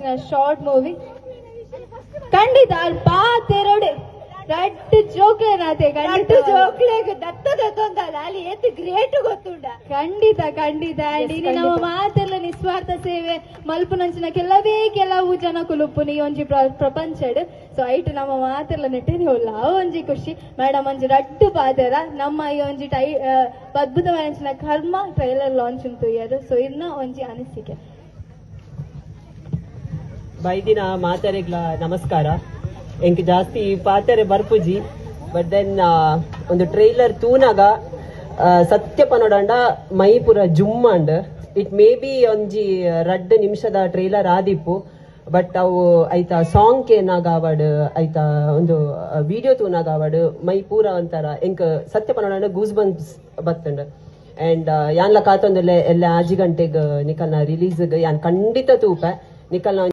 ಒಂಚಿನ short movie ಖಂಡಿತ ಪಾತೆರಡು ರಡ್ಡು ಜೋಕ್ಲೇನಾತೆ ಖಂಡಿತ ಜೋಕ್ಲೇಗ್ ದತ್ತದ ತೊಂದಲ್ಲ ಅಲ್ಲಿ ಎತ್ತು ಗ್ರೇಟ್ ಗೊತ್ತುಂಡ ಖಂಡಿತ ಖಂಡಿತ ಅಂಡ್ ಇನ್ನು ನಮ್ಮ ಮಾತೆಲ್ಲ ನಿಸ್ವಾರ್ಥ ಸೇವೆ ಮಲ್ಪುನಂಚಿನ ಕೆಲವು ಜನ ಕುಲುಪುನಿ ಒಂಜಿ ಪ್ರಪಂಚಡ್ ಸೊ ಐಟ್ ನಮ್ಮ ಮಾತೆಲ್ಲ ನೆಟ್ಟೇನೆ ಹೊಲ್ಲ ಒಂಜಿ ಖುಷಿ ಮೇಡಮ್ ಒಂಜಿ ರಡ್ಡು ಪಾತೆರ ನಮ್ಮ ಈ ಒಂಜಿ ಅದ್ಭುತವಾದ ಕರ್ಮ ಟ್ರೈಲರ್ ಲಾಂಚ್ ಉಂಟು ಇಯರ್ ಸೊ ಇನ್ನ ಒಂಜಿ ಅನಿಸಿಕೆ ಬೈದಿನ ಮಾತಾರೆಗ್ಲ ನಮಸ್ಕಾರ ಎಂಕ್ ಜಾಸ್ತಿ ಪಾತೆರೆ ಬರ್ಪುಜಿ ಬಟ್ ದೆನ್ ಒಂದು ಟ್ರೈಲರ್ ತೂನಾಗ ಸತ್ಯ ಪನೋಡಂಡ ಮೈಪುರ ಜುಮ್ಮಂಡ್ ಇಟ್ ಮೇ ಬಿ ಒಂಜಿ 2 ನಿಮಿಷದ ಟ್ರೈಲರ್ ಆದಿಪ್ಪು ಬಟ್ ಅವು ಐತ ಸಾಂಗ್ ಏನಾಗ ಅವಡ್ ಐತ ಒಂದು ವಿಡಿಯೋ ತೂನಾಗ ಅವಡ್ ಮೈ ಪೂರ ಒಂಥರ ಎಂಕ್ ಸತ್ಯ ಪನೋಡಂಡ ಗೂಸ್ ಬಂಪ್ಸ್ ಬತ್ತಂಡ್ ಅಂಡ್ ಯಾನ್ಲ ಕಾತೊಂದುಲ್ಲೆ ಎಲ್ಲ 5 ಗಂಟೆಗ್ ನಿಕಲ್ನ ರಿಲೀಸ್ ಯಾನ್ ಖಂಡಿತ ತೂಪೆ ನಿಕಲ್ನ